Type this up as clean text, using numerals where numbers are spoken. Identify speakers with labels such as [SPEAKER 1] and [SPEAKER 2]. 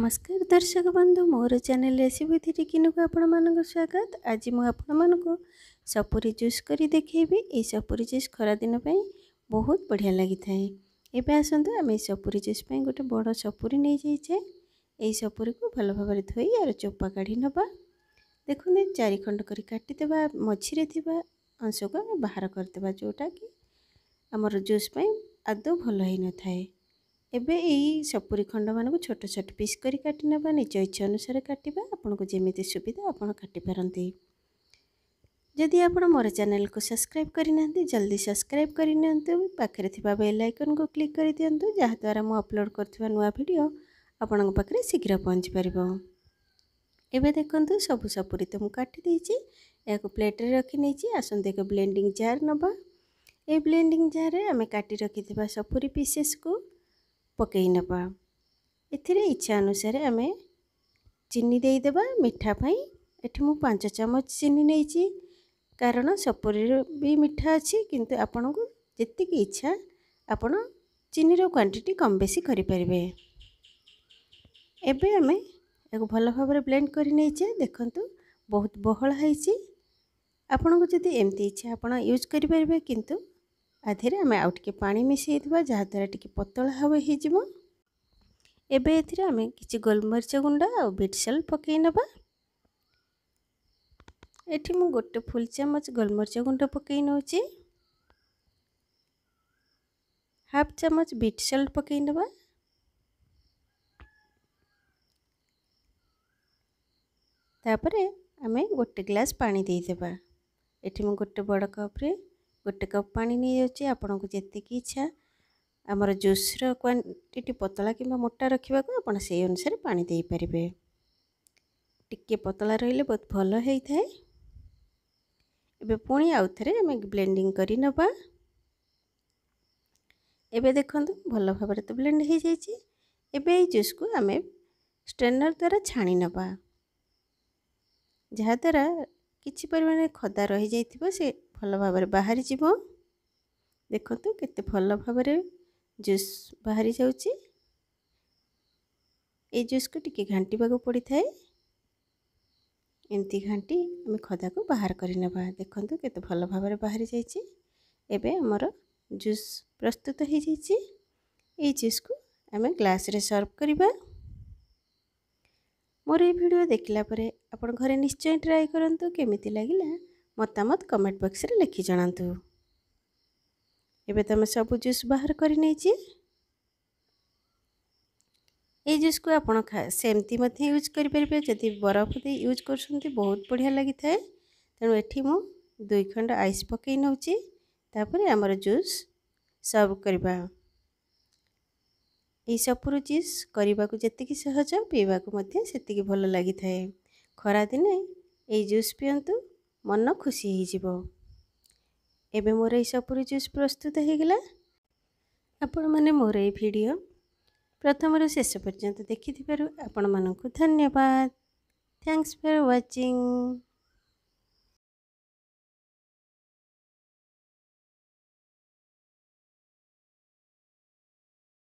[SPEAKER 1] नमस्कार दर्शक बंधु मोर चैनल रेसिपी थ्री किनु को आपण मानक स्वागत। आज मु आपण मानक सपुरी जूस करी देखैबी। ए सपुरी जूस खरा दिन पई बहुत बढ़िया लगी थाए। एबे आसंतु आमे सपुरी जूस पई गोटे बड़ सपुरी नै जाइछे। ए सपुरी को भल भाबरे धोई आर चोपा काढी नबा। देखुने चारि खंड करी काटी देबा। मझिरे थिबा अंश को बाहर कर देबा, जोटा कि हमर जूस पई आदौ भल होई न थाए। एबे यही सपुरी खंड मान को छोट छोट पीस करी काटी नबा। निज इच्छा अनुसार काटिबा, आपन को जेमिति सुविधा आपन काटी पारंती। जदि आपन मोर चैनल को सब्सक्राइब करि नहंती जल्दी सब्सक्राइब करि नहंतु। पाखरे थिबा बेल आइकन को क्लिक करि दियंतु, जहा द्वारा मु अपलोड करथिबा नुवा वीडियो आपन पाखरे शीघ्र पहुंच परिबो। एबे देखंतु सब सपुरी तो मु काटी देछि। याको प्लेट रे रखि नेछि। आसन देखो ब्लेंडिंग जार नबा। ए ब्लेंडिंग जार रे हमें काटी रखिथिबा सपुरी पीसेस को पकई नबा। एथिरे इच्छा अनुसार आमे चीनी दे देबा। मिठा पई एठी मु 5 चम्मच चीनी नेछि, कारण सपुरी भी मिठा अछि, किंतु आपन को जति की इच्छा आपन चीनी रो क्वांटिटी कम बेसी करि परिबे। एबे आमे एको भल भाबरे ब्लेंड करि नेछे। देखंतु बहुत बहळ हैछि। आपन को जति एमती इच्छा आपन यूज करि परिबे, किंतु आधेरे आमे आउट के पानी मिसई दिबा, जहा द्वारा टिके पतला हवे हि जिवो। एबे एथिरे आमे किछि गोलमरिच गुंड आ बीट सल्ट पकई नबा। एठी मु गोटे फुल चम्मच गोलमरिच गुंड पकई नउची। हाफ चम्मच बीट सल्ट पकई नबा। तापरे आमे गोटे ग्लास पानी दे देबा। एठी मु गोटे बड़ कप रे गोटे कप पानी नहीं जाउची। आपन को जति की इच्छा हमर जूस रो क्वांटिटी पतला किबा मोटा रखिबा को आपन सेही अनुसार पानी देई परिबे। टिके पतला रहिले बहुत भलो हेई थाए। एबे पुणी आउथरे हमें ब्लेंडिंग करी नबा। एबे देखंतु भलो भाबरे तो ब्लेंड हेई जाईची। एबे ए जूस को हमें स्ट्रेनर द्वारा छाणी नबा, जहा द्वारा किछि परिमाण खदा रही जाइथिबो से भलो भाबरे बाहरी जिवो। देखंतु केते भलो भाबरे जूस बाहरी जाउची। ए जूस को टिके घांटी बागो पड़ी थाए। एमती घांटी हमें खदा को बाहर करि नबा। देखंतु केते भलो भाबरे बाहरी जाइची। एबे हमर जूस प्रस्तुत हो जाइची। ए जूस को हमें ग्लास रे सर्व करिबा। मोर ए वीडियो देखला परे आपण घरे निश्चय ट्राई करंतु। केमिति लागिला मतामत कमेंट बॉक्स रे लिखि जणांतु। एबे तमे सब जूस बाहर करि नेछि। ए जूस को आपण सेमती मध्ये यूज करि परिबे। जदि बरफ दे यूज करसंती बहुत बढ़िया लागि थाए। तेनु एठी मु 2 खंड आइस पकई नउची। तापरे हमर जूस सर्व करबा। ए सपुरी जूस करबा को जति की सहज, पीबा को मध्ये सेति की भलो लागि थाए। खरा दिने ए जूस पियंतु, मन खुशी हि जिवो। एबे मोर ए सपुरी जूस प्रस्तुत हो गला। आपण माने मोर ए वीडियो प्रथम रु शेष पर्यंत देखि थिबारु आपण मानकु धन्यवाद। Thanks for watching.